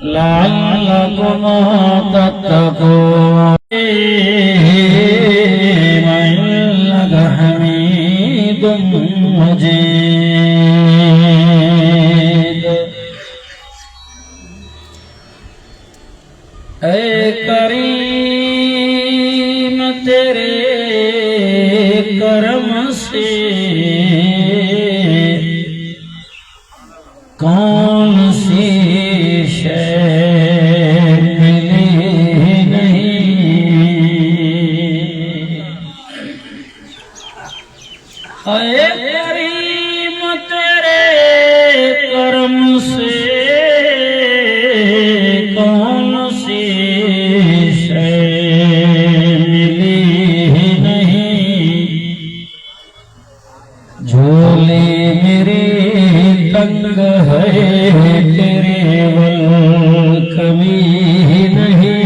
लअल्लकुम तत्तकून इन्नक हमीदुम मजीद। ऐ करीम तेरे करम से कौन सी शय मिली नहीं। ऐ करीम तेरे करम से कौन सी शय मिली नहीं। झोली मेरी तंग है तेरे वल कभी नहीं।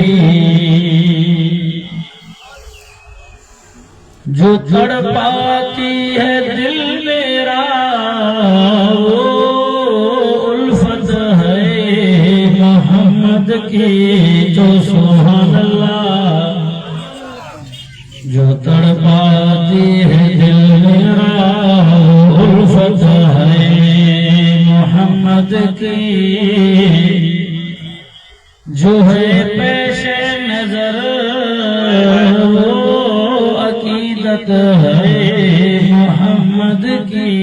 जो तड़पाती है दिल मेरा वो उल्फत है मोहम्मद की जो सुभान अल्लाह। जो तड़पाती है दिल मेरा उल्फत है मोहम्मद की जो है पेशे नजर वो अकीदत है मोहम्मद की।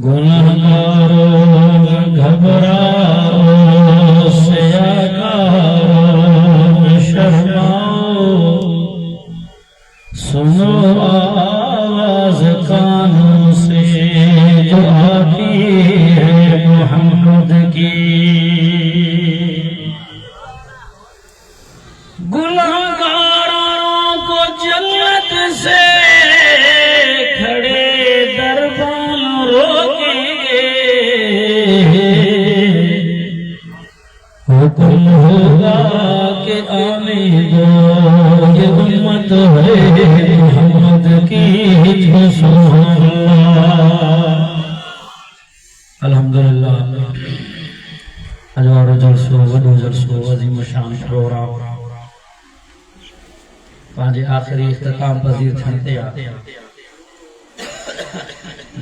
गुनहगारों घबराओ सयागारों शर्माओ सुनो आवाज कानों से जो आती है मोहम्मद की। गुनहगारों को जन्नत से खड़े दरबान रोकेंगे। हुक्म होगा कि आने दो ये उम्मत है मोहम्मद की जो सुभान अल्लाह। अल्हम्दुलिल्लाह हज़ारों जलसो वॾो जलसो अज़ीम शान प्रोग्राम पंहिंजे आख़िरी इख्तिताम पज़ीर थियण ते आहे।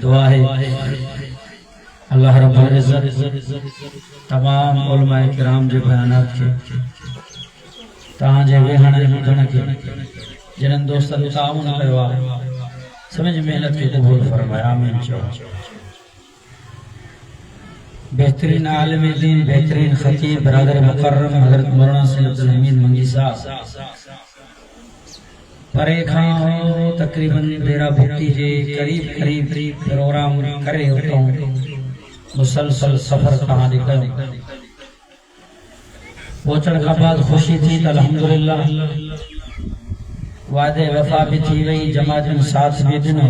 दुआ है अल्लाह रब्बुल इज़्ज़त तमाम उलमाए किराम जे बयानात खे तव्हांजे वेहण ऐं ॿुधण खे जिन्हनि दोस्तनि ताउन कयो आहे समझ मेहनत खे क़बूल फरमाए आमीन चओ। बेहतरीन आलिम दीन बेहतरीन खतीब बरादर मुकर्रम हज़रत मौलाना सैयद अब्दुल हमीद मंगी साहब परे खां तकरीबन डेरा भुट्टी जे करीब करीब प्रोग्राम करे उतो मुसलसल सफ़र तव्हां ॾे कयो। पहुचण खां बाद ख़ुशी थी त अल्हम्दुलिल्लाह वादे वफ़ा भी थी वई जमातुनि साथ भी ॾिनो।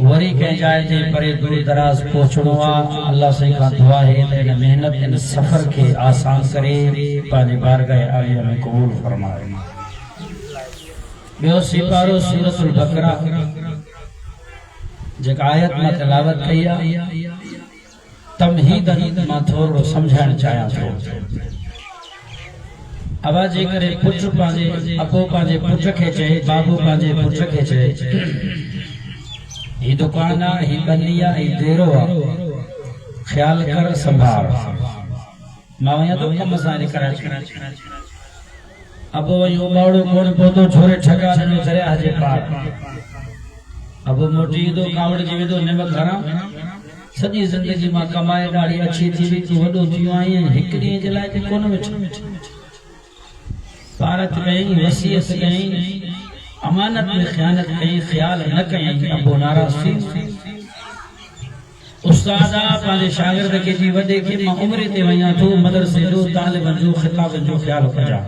वरी कंहिं जाइ ते परे दूर दराज पहुचणो आहे। अल्लाह साईं खां दुआ है त इन मेहनत इन सफ़र खे आसान करे पंहिंजे बारगाह आलिया में क़बूल फरमाए। ॿियो सिपारो सूरतुल बकरा जेका आयत मां तिलावत कई आहे तमहीदन मां थोरो समझाइण चाहियां थो। अबा जेकॾहिं पुट पंहिंजे अबो पंहिंजे पुट खे चए बाबू पंहिंजे पुट खे चए ही दुकान आहे ही बनी आहे ही डेरो आहे ख्याल कर संभाल मां वञा थो कम सां कराची। अब वही उबाड़ो कोन पहुतो छोरे ठगा ॾिनो दरिया जे पार। अब मोटी दो कावड़ जी वेदो निमक हराम सॼी ज़िंदगी मां कमाए ॾाढी अच्छी थी वई तूं वॾो थी वियो आहीं हिकु ॾींहं जे लाइ कोन वेठो। पारत कयईं वसीयत कयईं अमानत में ख़यानत कयईं ख़्याल न कयईं। अबो नाराज़ थी उस्ताद पंहिंजे शागिर्द खे जी वॾे खे मां उमिरि ते वञा थो मदरसे जो तालिबनि जो ख़िताबनि जो ख़्याल कजां।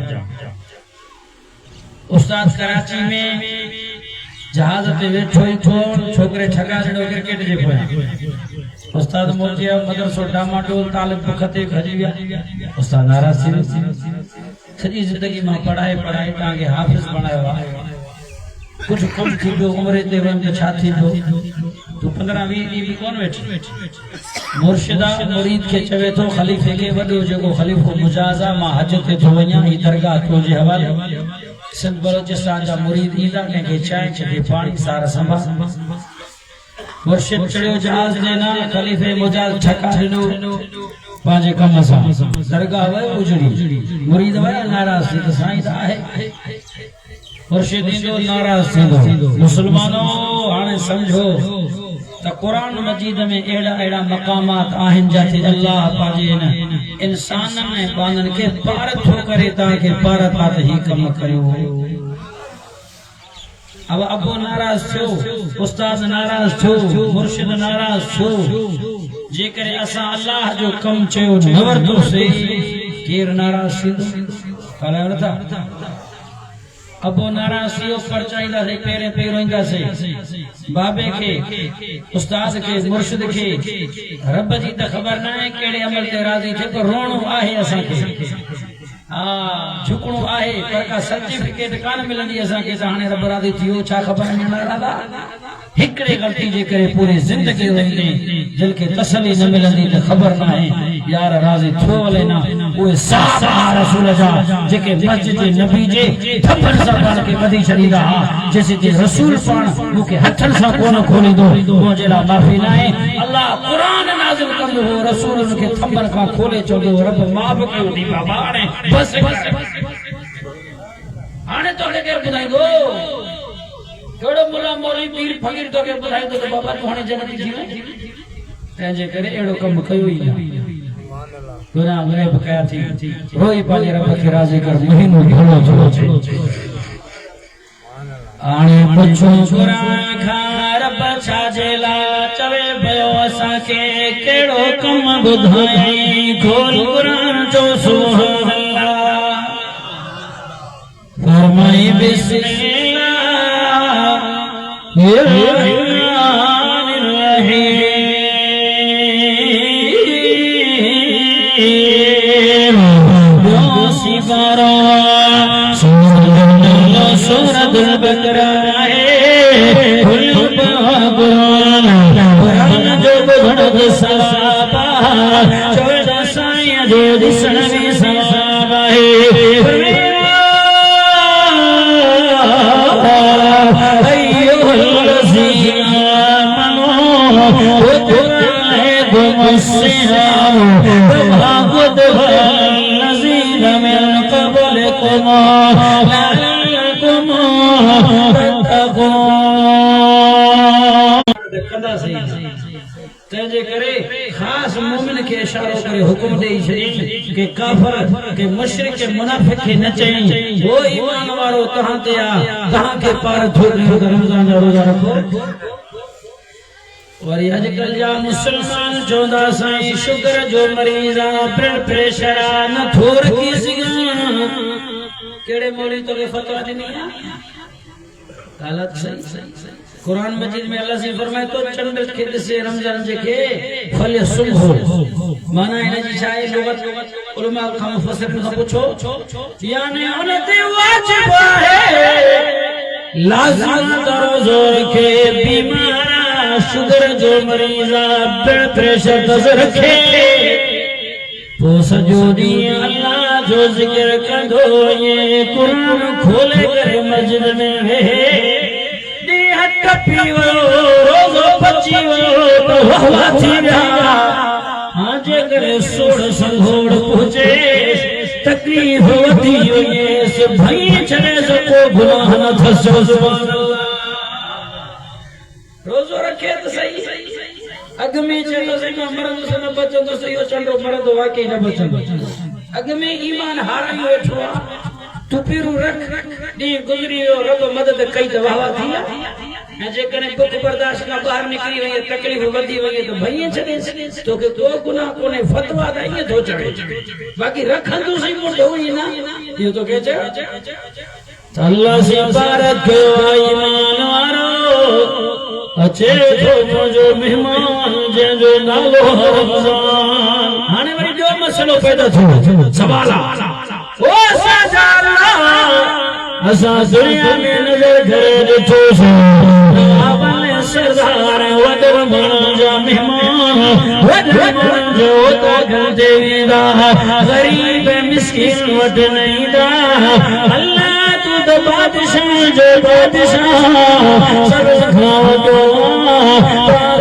उस्ताद कराची में जहाज ते वेठो ई थो छोकरे ठगा ॾिनो क्रिकेट जे पोयां। उस्ताद मोटिया मदरसो डामाडोल तालिब बुख ते खजी विया। उस्ताद नाराज़ थी वियो। सॼी ज़िंदगी मां पढ़ाए पढ़ाए तव्हांखे हाफ़िज़ बणायो आहे कुझु कमु थी पियो उमिरि ते वञ त छा थी पियो। तो 15-20 दी भी कौन वेठी मुर्शिदा मुरीद के चवे तो खलीफे के वडो जो खलीफो मुजाजा मा हज ते तो वणा ई दरगाह तो जे हवाले सिंध बलोचिस्तान जा मुरीद ईंदा ने के चाय छे पानी सारा संभा मुर्शिद चढ़ियो जहाज देना खलीफे मुजाज छका दिनो पांजे कम सा दरगाह वे उजड़ी मुरीद वे नाराज थी तो साईं दा है मुर्शिद इंदो नाराज थींदो मुसलमानो हाने समझो त कुरान मजीद में एड़ा एड़ा मकामात आहिन जाते अल्लाह पाजे न इंसान में बांधन के पार थो करे ता के पार तात ही कम करियो अब अबो नाराज छो उस्ताद नाराज छो मुर्शिद नाराज छो जे करे असा अल्लाह जो कम चयो नवर तो से केर नाराज थींदो काला नथा अबो नाराज थियो परचाईंदा से पेरे पेरोइंदा से बाबे के उस्ताद के मुर्शिद के रब जी त खबर ना है केड़े अमल ते राजी थे तो रोणो आहे असा के झुकणो आहे पर का सर्टिफिकेट कान मिलंदी असा के हाने रब राजी थियो छा खबर न दादा हिकड़े गलती जे करे पूरी जिंदगी रहंदे दिल के तसल्ली न मिलंदी त खबर ना है यार राजी थियो वले ना ओए साहब रसूल जा जेके मस्जिद नबी जे थप्पड़ सा पाण के बधी छडीदा जैसे जे रसूल पाण मुके हथन सा कोन खोलींदो वो जेला माफी ना है अल्लाह कुरान नाज़िल कंदो हो रसूल के थप्पड़ का खोले चोदो रब माफ कयो दी बाबा ने बस आने तो लेके बुधाई दो केड़ो मुला मौलवी पीर फकीर तो के बुधाई दो बाबा तू हाने जन्नती थी तंजे करे एड़ो कम कयो ही ना गुनाह मरे बकाया थी रोई पाले रब के राजी कर महीनो ढोलो ढोलो आने पुछो कुरान खा रब छाजेला चवे भयो असा के केड़ो कम बुधाई खोल कुरान जो सुभान अल्लाह फरमाई सूरत बकरा जो बुधड़ सवाबा 14 साईं जो दिसण में सवाबा तंजे करे खास मोमिन के इशारो करे हुक्म दे के काफिर के मुशरिक के मुनाफिक के न चई वो ईमान वारो तहां ते आ तहां के पार थोड़ी रमजान जो रोजा रखो और आजकल जा मुसलमान चौदा साईं शुगर जो मरीज आ ब्लड प्रेशर आ न थोर की सिगा केड़े मौलवी तो के फतवा देनी है गलत सही कुरान मजीद में अल्लाह से फरमाए तो चंद के से रमजान जे के फल सुबह माना इन जी छाए लुगत उलमा का मुफस्सिर ने पूछो यानी उनते वाजिब है लाजिम रोज़ो के बीमार शुगर जो मरीज़ा ब्लड प्रेशर नजर रखे वो सजो दी अल्लाह जो जिक्र कंदो ये कुरान खोले कर मस्जिद में वे कपी रोज़ो बची तो हवा थी हाँ जे करे सोड़ संघोड़ पहुंचे तकलीफ होती ये से भाई चले सको गुनाह न धसो सुभान अल्लाह रोज़ो रखे तो सही अग में चलो से मरद से न बचो तो सही चंडो मरद वाकई न बचो अग में ईमान हारी वेठो तू पीरू रख दी गुजरी रब मदद कई दवा थी जे कने दुख बर्दाश्त का बाहर निकली वई तकलीफ वधी वई तो भई छडे तो के को गुनाह कोने फतवा दा ये तो चढ़े बाकी रखंदो सही मोटो ही ना ये तो के छ अल्लाह से बारक ईमान वारो अचे तो जो मेहमान जे जो नालो रमजान हाने वरी जो मसलो पैदा थो सवाल ओ सजा अल्लाह असा दुनिया में नजर करे ॾिठो सरदार वदर जा मेहमान वदर जो तो गंदे दा गरीब मिस्किन वद नहीं दा अल्लाह तू तो बादशाह जो बादशाह सब खाओ तो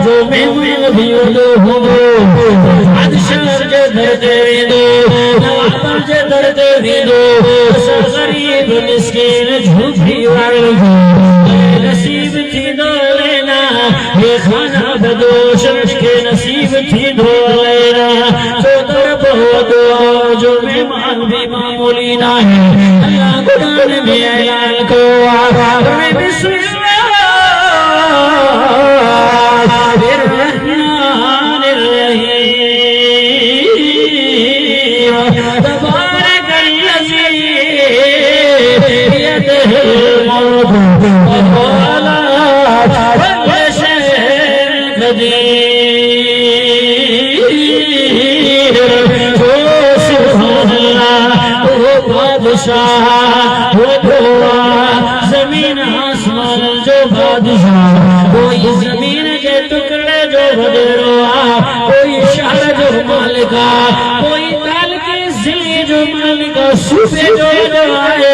जो मेहमान भी दो हो बादशाह जो दर्द दो नवाब जो दर्द दो गरीब मिस्किन झूठी वाले नसीब थी दो लेना ये खाना बदोश के नसीब थी दो लेना तो तरफ हो दो जो मेहमान भी मामूली ना है अल्लाह कुरान में ऐलान को आगे बिस्मिल्लाह जमीन आसमान जो बादशाह कोई जमीन के टुकड़े जो बदरो कोई शहर जो मालिका कोई ताल के जिले जो मालिका सूबे जो आए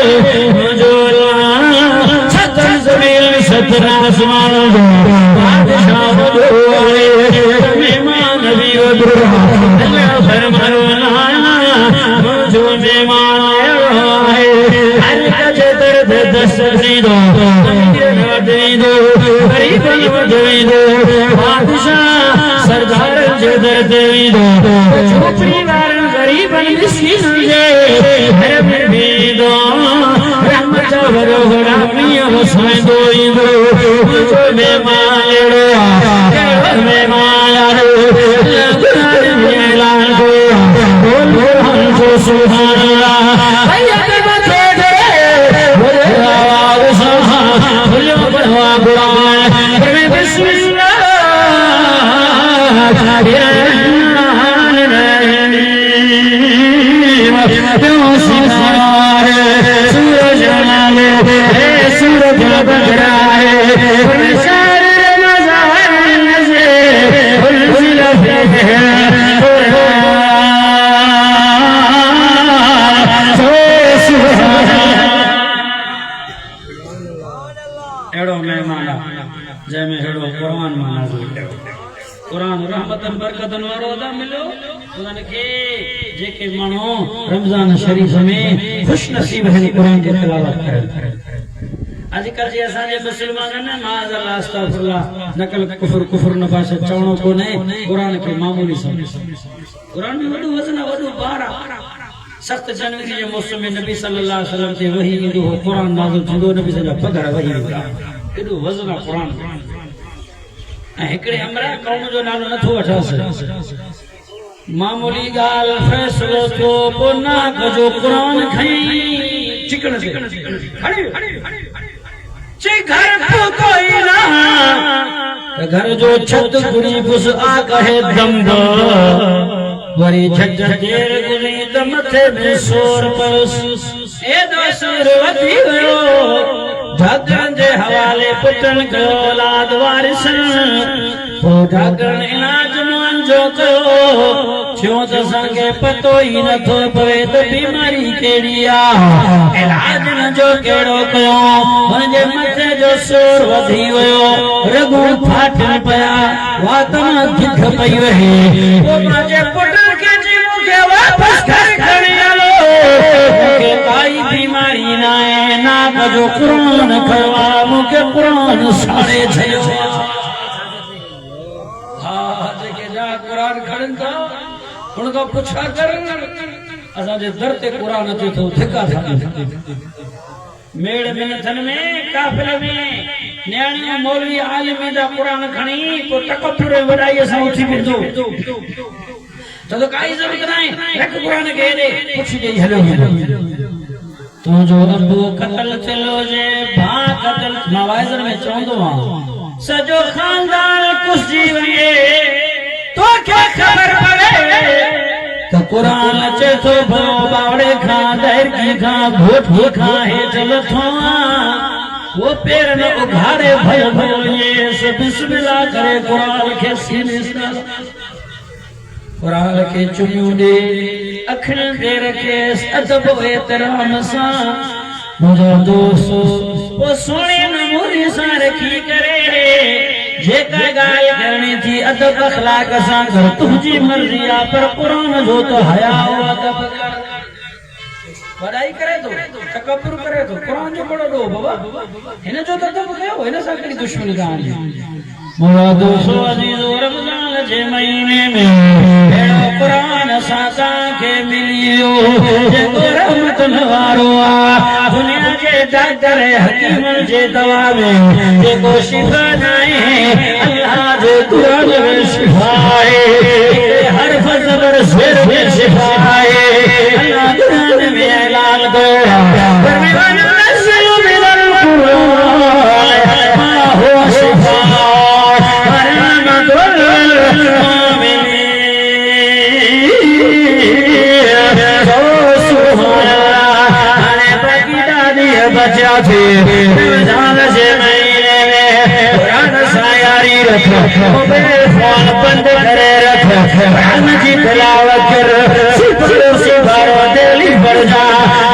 जो छतर जमीन छतर आसमान जो बादशाह जो आए मेहमान भी अल्लाह फरमाओ ना जो मेहमान दस दो गरीब बादशाह सरदार जदर देवी दो झोपड़ी वाले गरीब मिस्किन दो रहमत वरो रामिया वसाई दो जो मेहमान ऐलान को बोल हमको सुभान अल्लाह कुरान रहमतन बरकतन वारो दा मिलो उन्हनि खे जेके माण्हू रमज़ान शरीफ़ में खुश नसीब है कुरान की तिलावत करन अॼुकल्ह जे असांजे मुस्लमाननि माज़अल्लाह अस्तगफिरुल्लाह नकल कुफर न पासे चवणो कोन्हे कुरान खे मामूली सम्झो कुरान में वॾो वज़न वॾो भार सख्त जनवरी जे मौसम में नबी सल्लल्लाहु अलैहि वसल्लम ते वही ईंदो हो कुरान नाज़िल थींदो नबी सॼा पघर वही वेंदा एॾो वज़न आहे कुरान एकड़े हमरा कौम जो नालो नथो वठासे मामूली गाल फैसलो तो पोना जो कुरान खई चिकन से खड़ी चे घर को कोई ना घर जो छत गुड़ी बुस आ कहे दम वरी झट देर गुड़ी दम थे में सोर परस ए दोसर वधी गयो ढाकण जे हवाले पुटन को औलाद वारिसन ओ ढाकण इलाज मान जो को छो त संगे पतो ही न थो पवे त बीमारी केड़ी आ इलाज न जो केड़ो कयो मुंहिंजे मथे जो सोर वधी वयो रगू फाटन पया वातना दिख पई वहे ओ मुंहिंजे पुटन के जी मुके वापस घर खणी आलो के काई बीमारी ना है ना जो कुरान खवा मुके कुरान साड़े छयो हां जेके जा कुरान खणन था उनका पुछा कर असा जे दर ते कुरान अचे तो ठिका था मेड़ मिनथन में काफिले में न्याणी मौलवी आलिम जा कुरान खणी को तकब्बुर वडाई असा उठी बिंदो तो काई जरूरत नहीं रख कुरान के दे पुछ दे हलो तो जो अबू कत्ल चलो जे भा कत्ल नवाइजर में चोंदो आ सजो खानदान कुछ जीवे तो क्या खबर पड़े तो कुरान चे तो भो बावड़े खा दर की खा घोट खा है चलो थोआ वो पेर न उघारे भयो भयो ये सब बिस्मिल्लाह करे कुरान के सीने से कुरान के चुमियों दे अखिन दे रखे अदब एहतराम सा मुझे दोस्तों वो सोने नमूने सा रखी करे जेका गाय करनी थी अदब अखलाक सा कर तुझी मर्जी आ पर कुरान जो तो हया हो अदब कर बड़ाई करे तो तकब्बुर करे तो कुरान जो पढ़ो दो बाबा इन्हें जो अदब कयो इन्हें सा करी दुश्मनी कहानी मोरा दोस्तों अजीजो रमजान जे महीने में एड़ो कुरान सासा के मिलियो जेको रहमत नवारो आ दुनिया के डॉक्टर हकीम जे दवा में जेको शिफा नाए अल्लाह जो कुरान में शिफा है हर फजबर सिर में शिफा है अल्लाह कुरान में ऐलान करो फरमान नज़ल मिनल कुरान मा हुवा शिफा बचा थे रमजान से महीने में कुरान सायारी रख मोबाइल फोन बंद करे रख कुरान की तिलावत कर सिफरो सिफरो दिली पर जा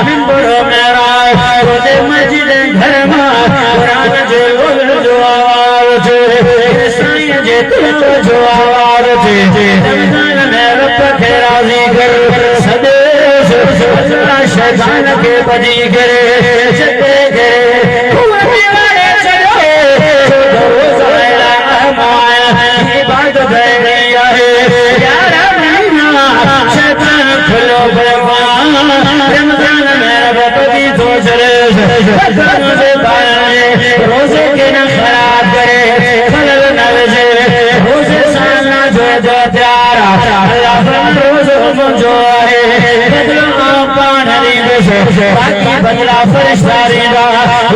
मिंबरो मेरा रोदे मस्जिद घर में कुरान जो आवाज थे साईं जे तिलावत जो आवाज थे रमजान में रब के राजी कर सदे शैतान के बजी करे चले गए वाले चलो इबादत है यार शैतान खुलो भगवान रमजान में बदी तो चले रोजे के न खराब करे खलल न बजे रोजे सामना जो प्यारा रोज जो है बाकी बदला फरिश्तारी दा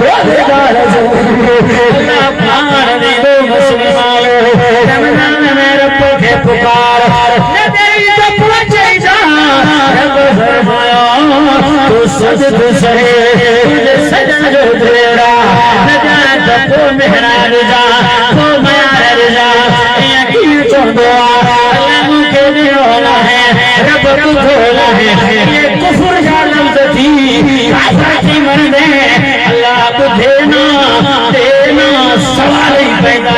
रोज़गार जो अल्लाह पान दी दो मुसलमान रमजान में रब के पुकार न तेरी तो पहुंचे जा रब फरमाया तू सजद सहे तुझे सजन जो तेरा न जाए तो को मेहरान जा को मार जा यकीन तो दुआ अल्लाह मुझे नहीं होला है रब को होला है ये कुफ्र का लफ्ज़ थी आजादी मन में अल्लाह को देना सवाल ही पैदा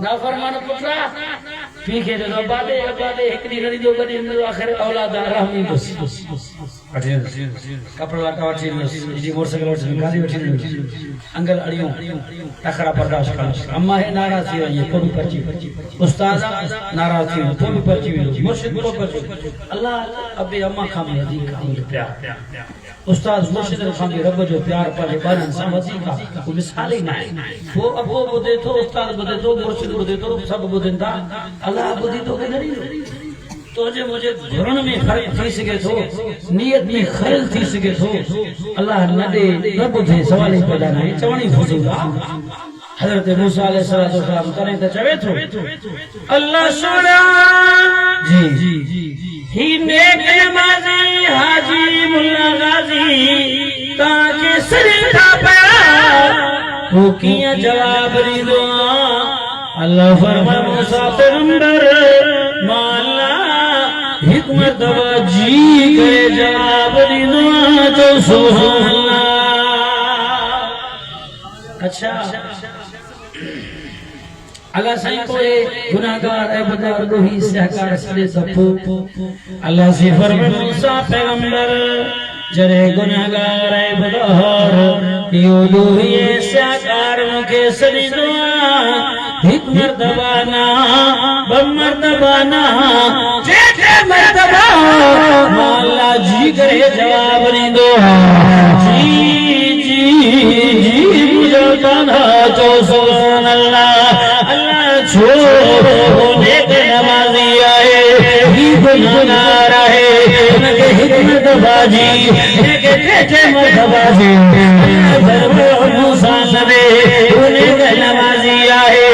नाफरमान पुत्रा पीके जो बादे एकनी रड़ी जो गडी में आखिर औलाद रहमी बस कपड़ा का वठी जी मोटरसाइकिल वठी गाड़ी वठी अंगल अड़ियों तखरा बर्दाश्त कर अम्मा है नाराज थी ये कोई पर्ची उस्ताद नाराज थी कोई पर्ची मुर्शिद को पर्ची अल्लाह अबे अम्मा खामे दी प्यार उस्ताद मुर्शिद खामे रब जो प्यार पाले बारन समझी का वो मिसाल ही नहीं वो अब वो बुदे तो उस्ताद बुदे तो मुर्शिद बुदे तो सब बुदेंदा अल्लाह बुदी तो के नहीं तो जे मुझे घुरण में फर्क थी सके तो नियत में खलल थी सके तो अल्लाह न दे रब थे सवाल ही पैदा नहीं चवणी फुसूला हजरत मूसा अलैहिस्सलाम करे तो चवे तो अल्लाह सोना जी ही नेक नमाजी हाजी मुल्ला गाजी ताके सजदा पया वो किया जवाब दी दुआ अल्लाह फरमाया मूसा पैगंबर माला हिकमत दवा जी करे जवाब दी दुआ तो सुभान अल्लाह अच्छा अल्लाह साईं कोई गुनाहगार ऐबदार दोही सहकार सदे सपो अल्लाह से फरमाया मूसा पैगंबर जरे गुनाहगार ऐबदार यो दोही सहकार मुके सदी दुआ एक मर्तबा ना बमर्तबा ना जेठे मर्तबा मौला जी करे जवाब नहीं दो जी मुझे गाना तो सुभान अल्लाह अल्लाह छोड़ो नेक नमाजी आए ही गुनाहगार आए उनके हिकमत बाजी उनके जेठे मर्तबा जी मूसा नबी उनके नमाजी आए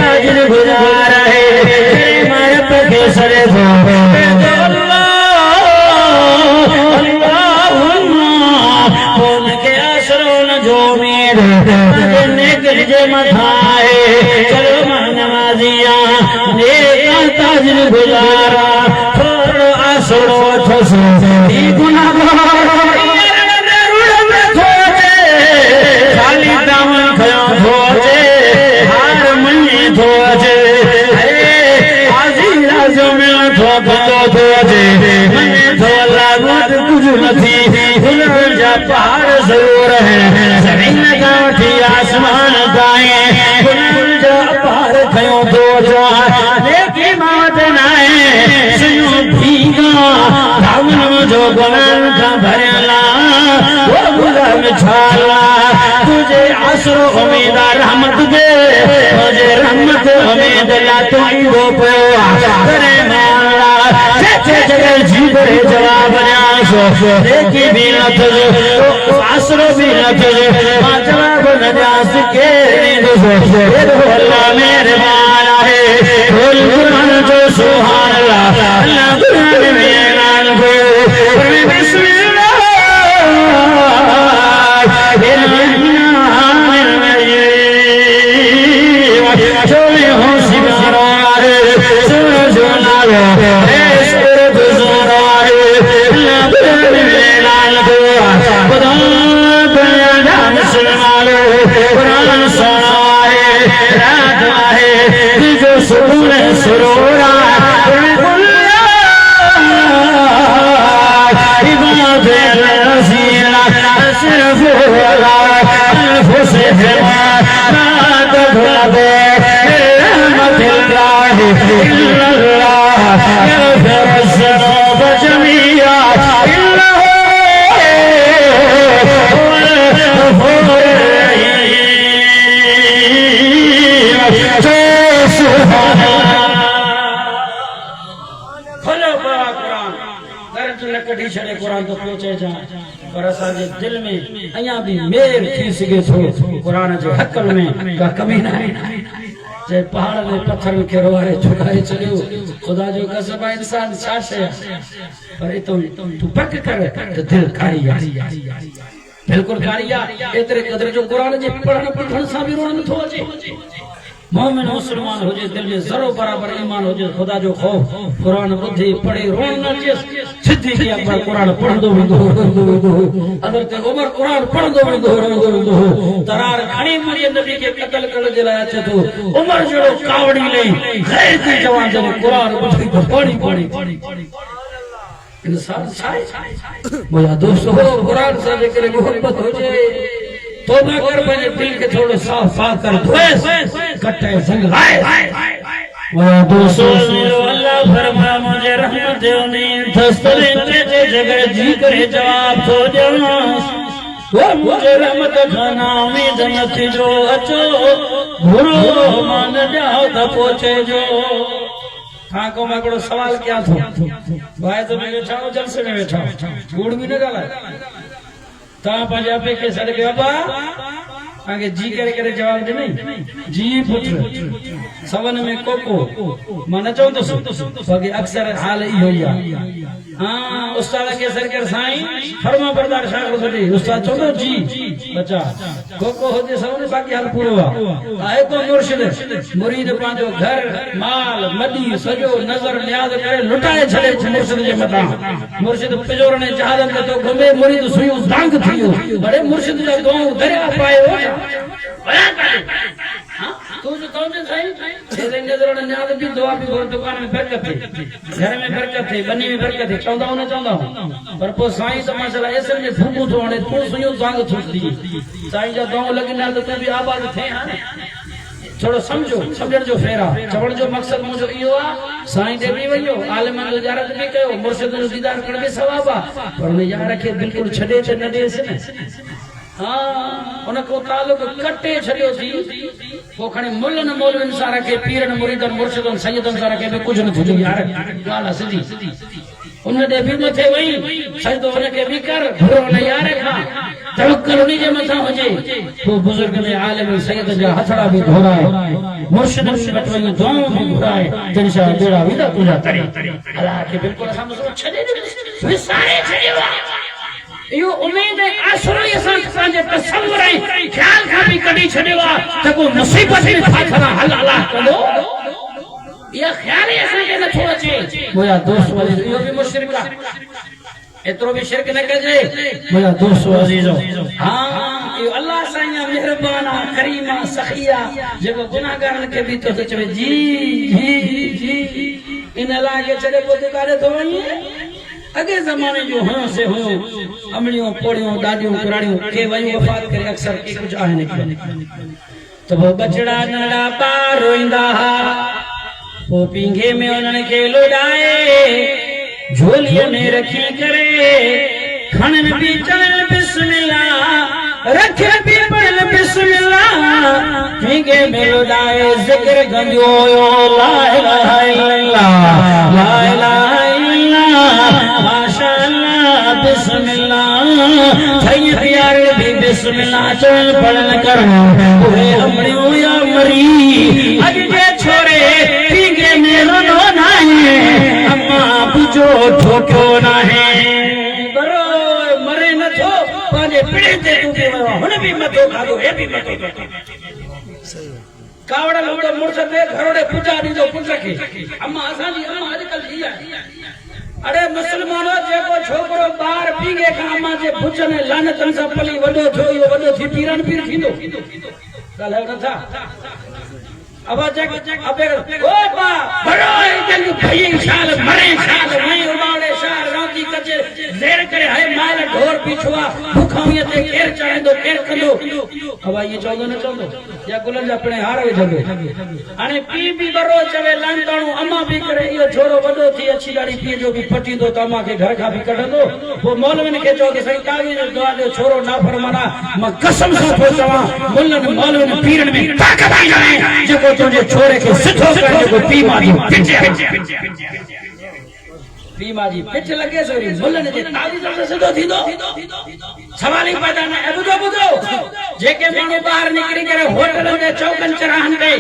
ताजिर गुजार है तेरे मारे पे सरे दो अल्लाह अल्लाह उनके आसरों काजिल गुजारा थोड़ो आसरो थोसे ई गुनाहगार रुड़ में थोजे खाली दामन खयो थोजे हार मनी थोजे आजी राजो में थोपतो थोजे मने थोला गुट कुछ नथी गुलर जा पहाड़ जरूर है जमीन गाठी आसमान गाए गुलर जा पहाड़ खयो थोजा लेकिन मौत नाए सुनो भीगा धामन जो गुनाह का भरला वो गुलाम छाला तुझे आसरो उम्मीद रहमत दे मुझे रहमत उम्मीद ला तू वो पे करे माला चे जगह जी करे जवाब न्यासो देखी भी न तुझे आसरो भी न तुझे जवाब न न्यास के दो अल्लाह मेहरबान है बोल कुरान जो सुभान अल्लाह अल्लाह कुरान में ऐलान को बिस्मिल्लाह कुरान तो पहुंचे जा पर असांजे दिल में अया भी मेर थी सके थो कुरान जे हक़ में का कमी ना जे पहाड़ में पत्थर में केरो है छुड़ाए चलियो खुदा जो कसम है इंसान छाशे पर तू पक कर तो दिल कारिया बिल्कुल कारिया एतरे कदर जो कुरान जे पढ़न पढ़न सा भी रोन थो अचे मोमिन मुसलमान हो जे दिल में जरो बराबर ईमान हो जे खुदा जो खौफ कुरान बुद्धि पढ़े रोन न जे सिद्धि की अकबर कुरान पढ़दो वेंदो अदर ते उमर कुरान पढ़दो वेंदो तरार घणी मरी नबी के कत्ल करण जे लाए अचे तो उमर जड़ो कावड़ी लई गए ते जवान जे कुरान बुद्धि को पढ़ी इंसान छाए मोया दोस्तों कुरान से करे मोहब्बत हो जे तौबा कर पंहिंजे दिल के थोड़ो साफ साफ कर धोए कटे संग लाए मोया दोस्तों अल्लाह फरमाया मुझे रहमत ने दस्तरे ते जगह जी करे जवाब तो देना वो मुझे रहमत खाना उम्मीद नथी जो अचो बुरो मान जाओ त पहुंचे जो हाँ को मैं कोई सवाल क्या था भाई तो मैं बैठा हूँ जलसे में बैठा हूँ गुड़ भी न डाला ता पंजाबी के सड़ के बाबा आगे जी करे जवाब दे नहीं जी पुत्र सवन में कोको मन चो तो बाकी अक्सर हाल ही होया हां उस्ताद के सरकार साईं फरमा बरदार शागिर्द होते उस्ताद चो जी बच्चा कोको होते सवन बाकी हाल पूरो आए तो मुर्शिद मुरीद पांजो घर माल मदी सजो नजर न्याज करे लुटाए छड़े मुर्शिद जे मथा मुर्शिद पिजोर ने जहादन तो घुमे मुरीद सुयो दांग थियो बड़े मुर्शिद जा गांव दरिया पायो बयान कर हां तू जो कौन से साईं तेरे नजर ने न्याज भी दुआ भी और दुकान में बरकत है घर में बरकत है बनी में बरकत है चाहता हूं ना चाहता पर पो साईं तो माशाल्लाह ऐसे में फूकू तो ने तू सुयो दांग थुसदी साईं जा गांव लगी ना तो भी आबाद थे हां थोड़ो समझो समझण जो फेरा चवण जो मकसद मुझो इयो आ साईं दे भी वयो आलिमन जो ज़ियारत भी कयो मुर्शिद जो दीदार करण भी सवाब आ पर ने यार के बिल्कुल छडे ते न दे से हाँ उनको ताल्लुक कटे छड़ियो थी वो खणे मुल्लन मौलविन सा रखे पीरन मुरीदन मुर्शिदन सैयदन सा रखे कुछ न थी यार गाल सिधी उन दे भी मथे वही सजदो उनके भी कर भरो न यार खा तवक्कुल उन्हीं जे मथा होजे वो बुजुर्ग ने आलिम सैयद जा हथड़ा भी घोराए मुर्शिद भी बटवई दुआओं भी घोराए तिनशा बेड़ा विदा तुझा तरे अल्लाह के बिल्कुल हम छड़े विसारे छड़ियो यो उम्मीद आसरो असां पंहिंजे तसव्वुर ऐं ख्याल खां बि कढी छॾियो आहे त को मुसीबत में फाथरा हल अलाह कंदो ये ख्याल ही ऐसा के न छोड़ चे मुझा दोस्त वाली यो भी मुशरिक का एतरो भी शिरक न कजे मुझा दोस्त अजीजो हां यो अल्लाह साईं मेहरबाना करीमा सखिया जेको गुनाहगारन के भी तो चवे जी जी जी इन लागे चले को दुकारे तो वही अगे जमाने जो हो से हो अमलियों पोड़ियों दादियों कुराड़ियों के वही वफात करे अक्सर के कुछ आहे नहीं तो वो बचड़ा नड़ा पार रोइंदा वो पिंगे में उन्हनि के लुटाए झोलियों में रखी करे खनन भी चल बिस्मिल्लाह रखे भी पढ़ बिस्मिल्लाह पिंगे में लुटाए जिक्र गंजो ला इलाहा इल्लल्लाह ला इलाहा इल्लल्लाह माशाअल्लाह बिस्मिल्लाह थई प्यार भी बिस्मिल्लाह चल पढ़न कर ओए अमड़ियो या मरी अज जे छोरे पिंगे में रो नाहे अम्मा बुझो ठोक्यो नाहे बरो मरे न थो पाजे पिड़े ते तू के हुन भी मथो खादो हे भी मथो कावड़ा लोड़ो मुर्स ते घरोड़े पूजा दी जो पुछ के अम्मा असा जी अम्मा आजकल जी अरे मुसलमानो जेको छोकरो बार पीगे का अम्मा जे भुजन लानतन सा पली वडो थो यो वडो थी पीरन पीर थींदो कल है न था अब जग अबे ओ बा बड़ो जंग भई शाल मरे शाल वही उबाड़े शाल राती कचे जेर करे है माल ढोर पिछवा भूखाविए ते केर चढ़े दो केर कंदो अब ये चौदो न चौदो या गुलन जा अपने हार वे जगे अने पी भी बरो चवे लांताणो अम्मा भी करे यो छोरो वडो थी अच्छी गाड़ी पी जो भी पटींदो त अम्मा के घर का भी कढंदो वो मौलवी के चो के सही कावी जो दुआ जो छोरो ना फरमाना मैं कसम से तो चवा मुल्लन मौलवी पीरन में ताकत आई जाए जेको तुझे छोरे के सिद्धो कर जो पी माजी पी माजी पिछ लगे सो मुल्लन जे ताजी से सिद्धो थींदो सवाल ही पैदा न बुधो बुधो जेके माने बाहर निकरी करे होटल दे चौकन चराहन पे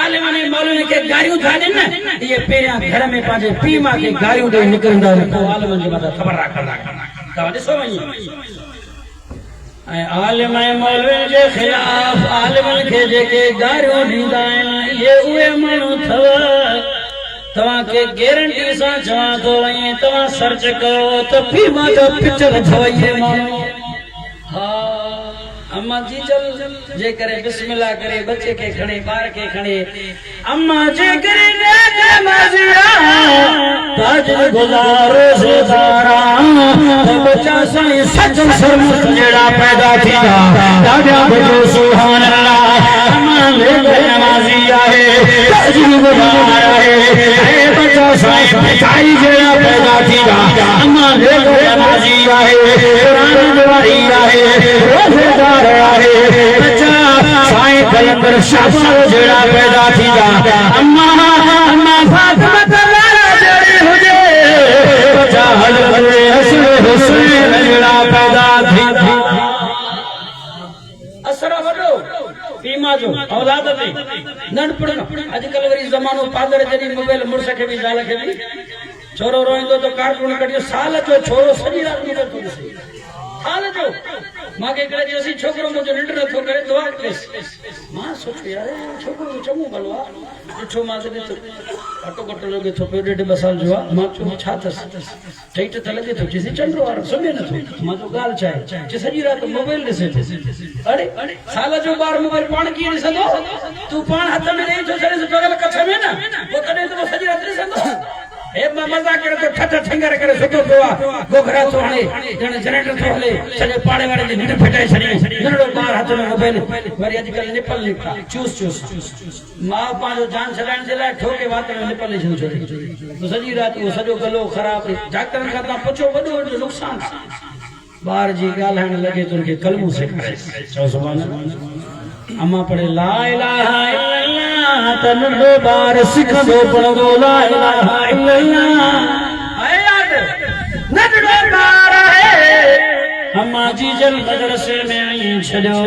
आलिम ने मौलवी के गारियूं था न ये पेरिया घर में पाजे पी मा के गारियूं दे निकरंदा तो आलिम जे मथा खबर रखंदा तवा ॾिसो वही आलिम मौलवी के खिलाफ आलिम के जेके गारियूं दींदा आहिनि ये उहे माण्हू थव तव्हां के गारंटी सां चवां थो वही तव्हां सर्च करो त पी मा जो पिक्चर अथव ये माण्हू अम्मा जी चल जे करे बिस्मिल्लाह करे बच्चे के खणे बार के खणे अम्मा जे करे ने माजिया ताज गुजारो सेदारा तो बच्चा साईं सजन सरमत जेड़ा पैदा थींदा ॾाढा बजो सुभान अल्लाह अम्मा ले नमाज़ी आहे ताज गुजार आहे बच्चा साईं पिताई जेड़ा पैदा थींदा अम्मा ले नमाज़ी आहे कुरान दवारी आहे रोज़ेदार बच्चा साईं कलंदर शाबाश जेड़ा पैदा थींदा अम्मा अम्मा फातिमा तलारा जेड़ी हुजे बच्चा हज़रत हसन हुसैन जेड़ा पैदा थींदा असर वडो पीमा जो औलाद ते नंढपण अजकल वरी ज़मानो पादर जदी मोबाइल मुर्स के भी ज़ाल के भी छोरो रोइंदो तो कार्टून कढियो साल जो छोरो सॼी रात मोबाइल तो ॾिसे हाल जो मांगे करे जो सी छोकरो मुझे निंड न थो करे दुआ केस मां सोच यार छोकरो चमू बलवा ॾिठो मां ते तो अटो कटो लगे तो पे 1.5 साल जो मां चो छा थस ठेठ त लगे तो जिसे चंद्रो वारो सुमे न थो मां तो गाल चाहे जे सॼी रात मोबाइल ॾिसे थे अरे साल जो बार मोबाइल पाण की ॾिसंदो तू पाण हथ में नहीं तो सरे से टोगल कछ में ना वो कने तो सॼी रात ॾिसंदो ए मजा करे तो ठठ ठंगर करे सुतो गोवा गोखरा तो हणे जण जनरेटर तो हले सॼे पाड़े वाले जी निंड फिटाए छड़ी नंढो बार हाथ में मोबाइल वरी अजकल निपल निकता चूस चूस मां पांजो जान छलाइण जे लाइ ठोके वात में निपल छो तो सॼी रात वो सॼो गलो खराब डॉक्टर का ता पुछो वडो नुकसान बार जी गालहण लगे तो उनके कलमू सिखाए चो सुभान अल्लाह अम्मा पढ़े ला इलाहा इल्लल्लाह तनडो बार सिखंदो पढ़ंदो ला इलाहा इल्लल्लाह आए याद नंढड़ो बार है अम्मा जी जल मदरसे में आई छड़ो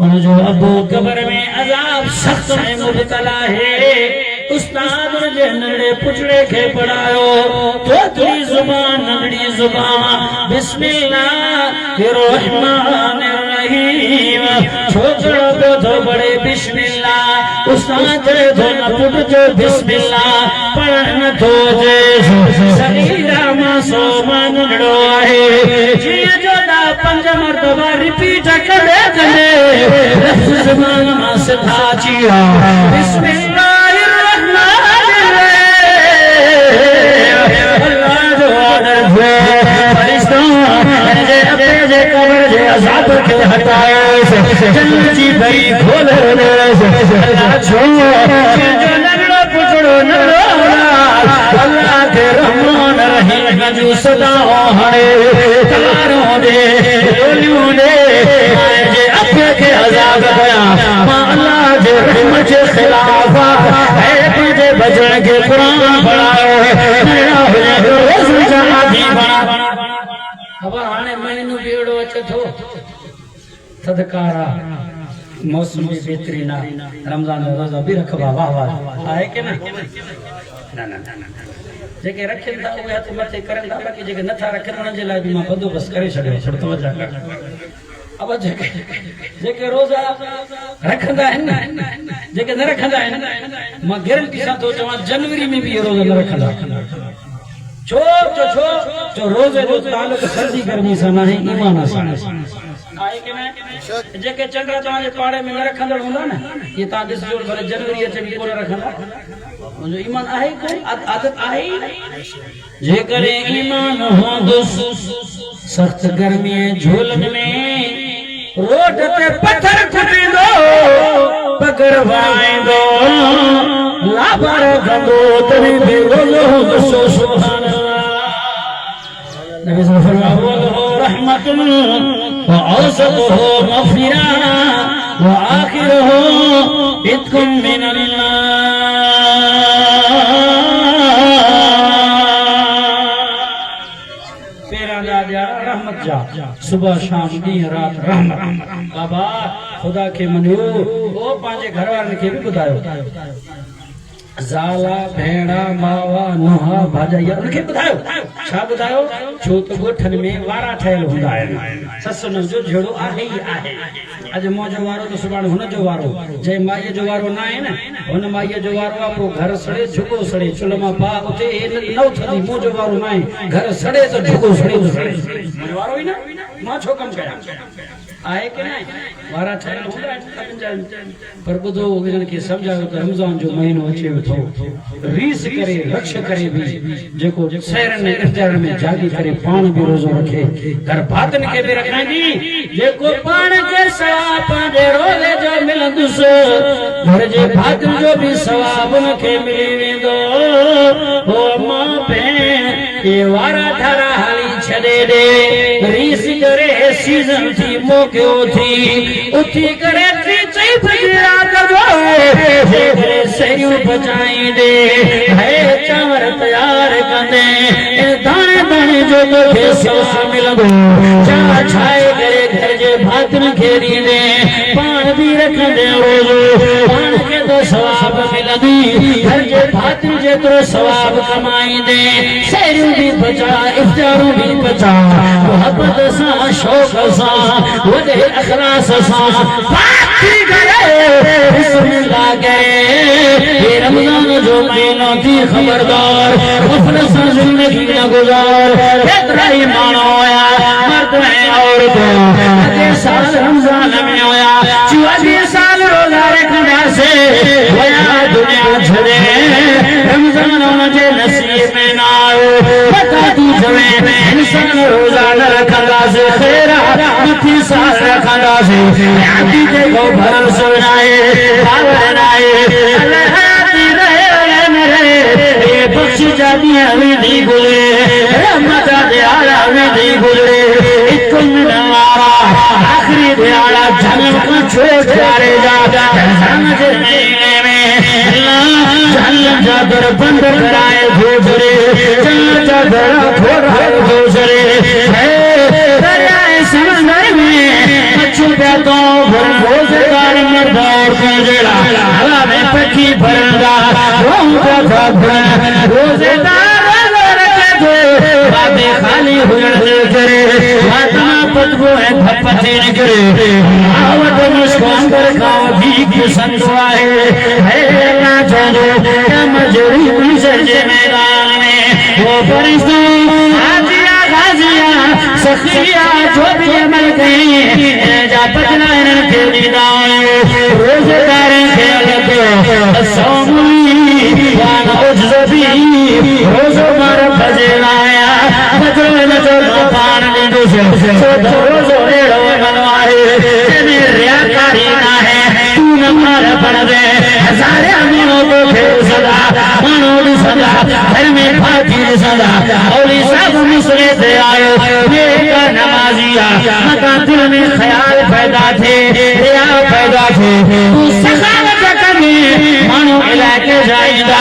उन जो अबू कब्र में अजाब सख्त है मुब्तला है उस्ताद जे नंढड़े पुछड़े के पढ़ायो तो तुरी जुबान नंढड़ी जुबान बिस्मिल्लाहिर रहमानिर रहीम छोकरो पियो थो बड़े बिस्मिल्लाह उस्ताद थो न पुट जो बिस्मिल्लाह पढ़ण थो जे सगीरा मां सो मानड़ो आहे जीअं जो दा 5 मरतबा रिपीट करे करे लफ्ज़ ज़बान मां सिधा चिया बिस्मिल्लाहिर्रहमानिर्रहीम अल्लाह जो ऑर्डर हुए फरिश्ता जे अपने जे कब्र जे अज़ाब के हटाए जन्नत जी भई खोल अल्लाह जो लगड़ो पुछड़ो न अल्लाह के रहमान रहीम जो सदा हणे तलारों दे गोलियों दे जे अपने के अज़ाब गया मां अल्लाह जे रहमत के खिलाफ है तुझे बचण के कुरान पढ़ायो है मेरा रसूल जहादी बना खबर हाणे महीनो बेड़ो अचे थो सदकारा मौसम भी बेहतरीन आहे रमजान जो रोजा भी रखबा वाह वाह आहे के ना जेके रखन था उहे हथ मथे करन था बाकी जेके नथा रखन उन जे लाइ भी मां बंदोबस्त करे छड़ियो छड़ तो वजह कर अब जेके रोजा रखंदा आहिनि जेके न रखंदा आहिनि मां गारंटी सां थो चवां जनवरी में भी रोजा न रखंदा छो रोजे जो ताल्लुक सर्दी गर्मी सां नाहे ईमान सां आहे के न जेके चंड तव्हां जे पाड़े में न रखंदड़ हूंदा न ये तव्हां ॾिसजो भले जनवरी अचे भी कोन रखंदा मुंहिंजो ईमान आहे कोई आदत आहे जेकर ईमान हूंदुसि सख्त गर्मी झोलन में रोड ते पत्थर फुटींदो पकड़ वाईंदो लाबर गंदो तरी भी रोज़ो हूंदुसि सुभान नबी सल्लल्लाहु अलैहि वसल्लम रहमतुन व औसतुहु मग़फ़िरा व आखिरुहु इत्कुम मिनल्लाह रहमत जा सुबह शाम ॾींहुं रात रहमत बाबा खुदा के मनियो वो पांजे घर वारनि खे भी ॿुधायो ज़ाला भेड़ा मावा नुहा भाॼाई उनखे ॿुधायो छा ॿुधायो छो त ॻोठनि में वारा ठहियल हूंदा आहिनि ससु न जो जहिड़ो आहे ई आहे अॼु मुंहिंजो वारो त सुभाणे हुनजो वारो जंहिं माईअ जो वारो न आहे न हुन माईअ जो वारो आहे पोइ घर सड़े झुको सड़े चुल्ह मां पा उते न उथंदी मुंहिंजो वारो न आहे घर सड़े त झुको सड़े मुंहिंजो वारो ई न मां छो कमु कयां आहे के न वारा ठहियल हूंदा आहिनि पर ॿुधो हिननि खे सम्झायो त रमज़ान जो महीनो अचे थो रीस करे रक्ष करे भी जेको शहरनि में इख़्तियार में जागी करे पाण भी रोज़ो रखे घर भातनि खे भी रखाईंदी जेको पाण खे सवाब पंहिंजे रोज़े जो मिलंदुसि घर जे भातनि जो भी सवाब उनखे मिली वेंदो हो मां भेण ये वारा ठारा हाली छॾे ॾे रीस करे सीज़न थी मोकियो थी उथी करे टी चई बजे रात जो करे सरियूं पचाईंदे है चांवर तयार कंदे दाणे दाणे जो तोखे सवाब मिलंदो चाह छाए करे घर जे भातनि खे ॾींदे पाण भी रखंदे रोज़ो पाण खे तो सवाब मिलंदी घर जे भातनि जेतिरो सवाब कमाईंदे सरियूं भी पचा इफ़्तारूं भी पचा मोहब्बत सां शौक़ सां वॾे अख़लास सां पाकी करे बिस्मिल्लाह करे ये रमज़ान जो महीनो थी खबरदार गफ़लत सां ज़िंदगी न गुज़ार केतिरा ई माण्हू हुया मर्द ऐं औरतूं अॻे साल रमज़ान में हुया 24 साल रोज़ा रखंदासीं हुया दुनिया छॾे रमज़ान हुनजे नसीब में न आयो पता तूं चवे इंसान रोज़ा न रखंदासीं ख़ैर मथी साल रखंदासीं आदि जेको भरल सुनाए बावर नाए अलहाती रहे न रहे ये बख्श जादी वेंदी गुज़रे रहमत दियारा वेंदी गुज़रे हिकु मिनट वारा आख़िरी दियारा जन्म को छोड़ जारे जा रमज़ान जे महीने में जन्नत जा दर बंद कराए गुज़रे जन्नत जा दर खोलाए गुज़रे दरियाए समंदर में मच्छू प्यातो रोज़गार मर्दार जड़ा हवा में पखी भरंदा रोज़गार रोज़गार रखे दो बाद खावे खाली हुजण दे करे आत्मा पतबो है धपते न करे आवत मुस्कान कर खाव भीख संतो है ना छोड़ो मजूरी पुलिस जे मैदान में वो फरिश्ते हाजिया गाजिया सखिया जो भी अमल कहीं जा पतना इन के दीदार रोजगार के लगो सोमी वान उजबी रोजो मार भजलाया भजो न तो पान लीडो से तो रोजो एड़ो मनवाए तेरे रियाकारी ना है तू न मार पड़ दे हजारे मनो को फेर सदा मनो सदा घर में फाती सदा औली सब मुसरे से आयो ये नमाजिया मका दिल में ख्याल पैदा थे रिया पैदा थे तू सखावत करनी मानो इलाके जाईदा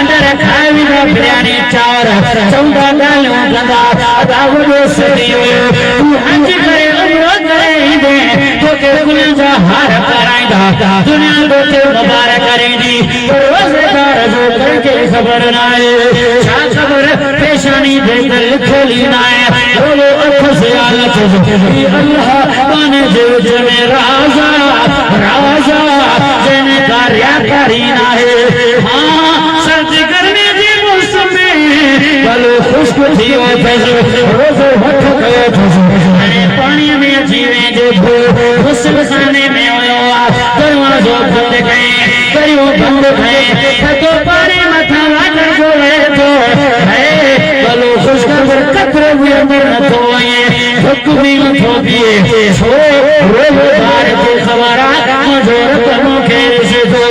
अंदर खाए बिना बिरयानी चावर 14 डालों गंदा दावो सदियो तू हज करे अनुरोध करे दे तो के गुल जा हार कराईदा दुनिया को ते मुबारक करेंदी रोज़गार जो करके खबर ना है छा खबर पेशानी दे दिल खोली ना है बोलो अख से आलत जो अल्लाह माने जो में राजा राजा जन कार्याकारी ना है हां सर्द करने दी मौसम में बोलो खुश्क थी वो फैसलो रोज हट गयो अरे पानी में जीवे देखो उस खाने में आयो दरवाजो बंद गए करियो बंद है तो पानी मथा लाकर बोले तो है बोलो खुश्क कर कतरे हुए अंदर न तो आए हुक्मी न तो दिए सो रोजगार के खबरा मजोर कमों के से तो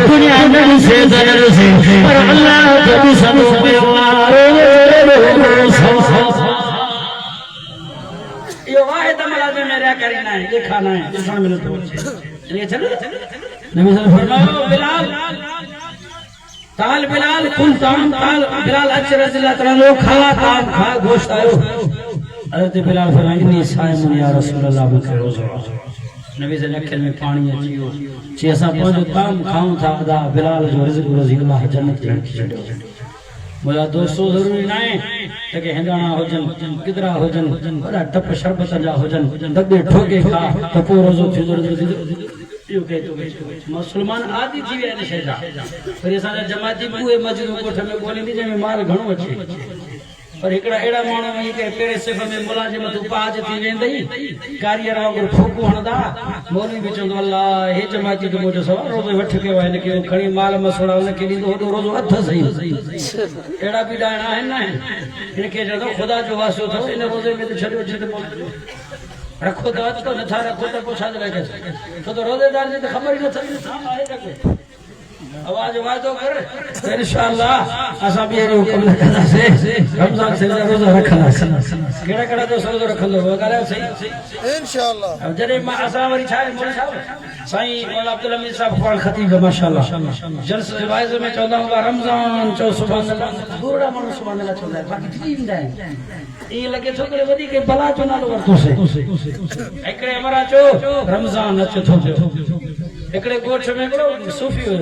दुनिया में से दर से पर अल्लाह कभी सब में ये वाहिद अमल में मेरा करना है ये खाना है जिसमें मैंने तो ये चलो नबी सल्लल्लाहु अलैहि वसल्लम फरमाओ बिलाल ताल बिलाल कुल ताम ताल बिलाल अचर रज़ियल्लाहु तआला लो खावा ताम खा गोश्त आयो हजरत बिलाल फरमाए इन्नी साइम या रसूल अल्लाह मुझे रोज़ो नबी से अखिल में पानी अचियो जे असा पंहिंजो ताम खाऊं था अदा बिलाल जो रिज़्क़ रोज़ी अल्लाह जन्नत में रखी छॾियो मुझा दोस्तों जरूरी ना है तके हिंदाणा होजन किदरा होजन वडा टप शरबत जा होजन दगे ठोके खा तो पो रोज़ो थी यो के तो मुसलमान आदि थी वे शय जा पर असा जमाती बुए मस्जिद कोठ में बोली जे में माल घणो अचे पर एकड़ा एड़ा मानो में के पेड़े सिफ में मुलाजिम तू पाज थी वेंदई कारियर वांगुर फूकू हणदा मौलवी भी चंदो अल्लाह हे जमाती के मोजो सवार रोज वठ के वाइन के खणी माल मसोड़ा उन के दी तो रोज हथ सही एड़ा भी डाणा है ना इनके जदो खुदा जो वासो थो इन रोजे में तो छडो छड रखो तो आज तो न था रखो तो पोछा दे के तो रोजेदार ने तो खबर ही न थी साम आहे रखे आवाज वादो कर इंशाअल्लाह असा भी हुक्म लगा से रमजान से रोजा रखना केड़ा केड़ा तो रोजा रखंदो वगारे सही इंशाअल्लाह अब जरे मा असा वरी छाए मोल साहब साईं मौला अब्दुल हमीद साहब क़ुरान खतीब माशाअल्लाह जल्स रिवायत में चौदा हुआ रमजान चौ सुभान अल्लाह पूरा मन सुभान अल्लाह चौदा बाकी थी इंदा है ये लगे तो करे वदी के भला तो नालो वरतो से एकड़े हमारा चो रमजान अच थो एकड़े गोठ में एकड़ो सूफी हो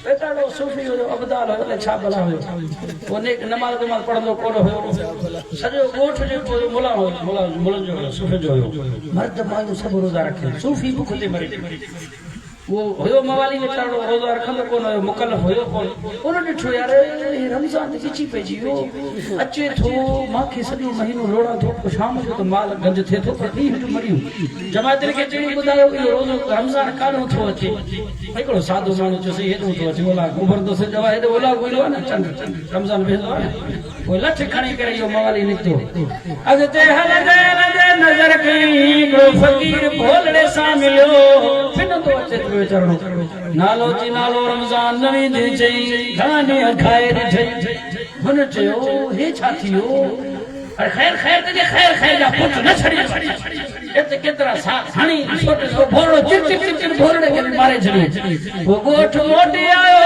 बेटाड़ो सूफी हो अबदाल हो छा भला हो वो ने नमाज नमाज पढ़ंदो कोन हो सजो गोठ जे को मुला हो मुलन जो सूफी जो मर्द मायो सब रोजा रखे सूफी भूख ते मरे वो होयो मवाली बेचारो रोजा रखंदो कोन हो मुकल्लफ होयो कोन उन ॾिठो यार रमजान किची पे जियो अचे थो माखे सॼो महीनो लोड़ा थो शाम जो तो माल गंज थे थो पर दी हिट मरियो जमात के चई बुधायो इहो रोजो रमजान कानो थो अचे हिकिड़ो साधु माण्हू चयो सही हेॾो थो अचे ओला गोबर तो से दवा हेॾो ओला कोई न चंड रमजान वेंदो आहे वो लठ खणी करे इहो मवाली निकतो अॻिते हलंदे हलंदे नज़र कई हिकिड़ो फ़कीर भोलड़े सां मिलियो फिनंदो अचे बेचारो नालो जी नालो रमजान नवी दे चई घाने खाए ॾिठई हुन चयो हे छा थियो अरे खैर खैर ते खैर खैर जा पुट न छड़ी एते केतरा सा हणी छोटे सो भोरड़ो चिप चिप चिप चिप भोरड़े के मारे छड़ी वो गोठ मोटी आयो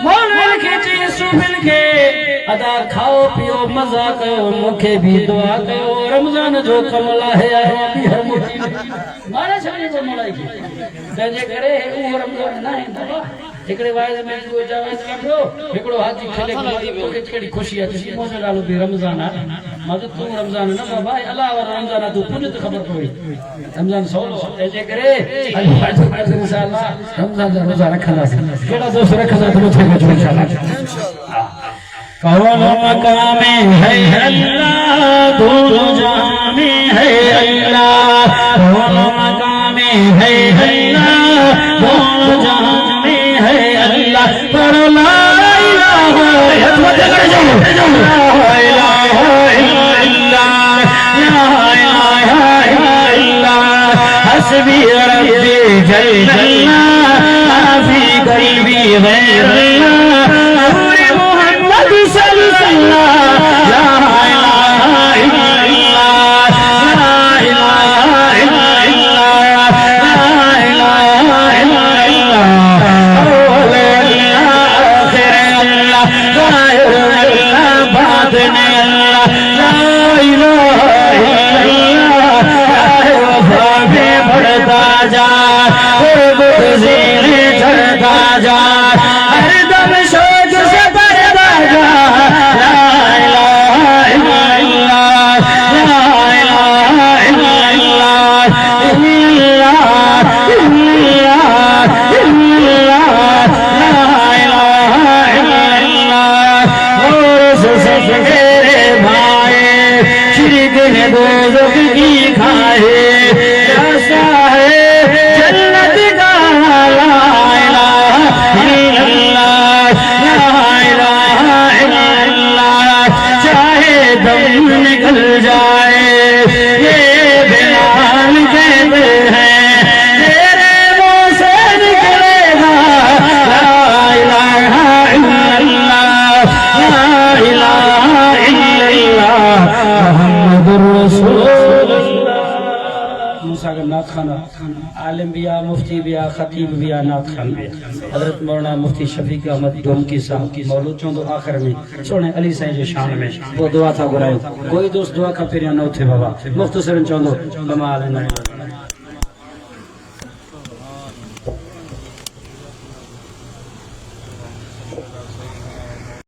मोल खींची सुबिल के अदा खाओ पियो मजा कयो मुखे भी दुआ कयो रमजान जो कमला है आया हर मोटी मारे छड़ी को मलाई के जे करे वो रमजान ना है हिकिड़े वाइज में कोई जावेद कयो हिकिड़ो हाजी खेले तोखे कहिड़ी ख़ुशी आहे चई मुंहिंजो नालो बि रमज़ान आहे मां त तूं रमज़ान न बाबा अलाह वारो रमज़ान आहे तूं पुण्य त ख़बर पई रमज़ान सवलो तंहिंजे करे इंशाअल्लाह रमज़ान जा रोज़ा रखंदासीं कहिड़ा दोस्त रखंदा त मुझे जो इंशाअल्लाह कौन मकाम है अल्लाह दोनों जहां में है अल्लाह कौन मकाम है अल्लाह दोनों जहां में है अल्लाह पर ला इलाहा इल्लल्लाह हस्बी रब्बी जल्लल्लाह फी क़ल्बी गैरुल्लाह आलिम भी आ मुफ्ती भी आ खतीब भी आ नात खान भी हजरत मौलाना मुफ्ती शफीक अहमद डोमकी साहब की मौलूद चोंदो आखिर में सोने अली साईं जे शान में वो दुआ था घुरायो कोई दोस्त दुआ का फिर न थे बाबा मुख्तसरन चोंदो कमाल न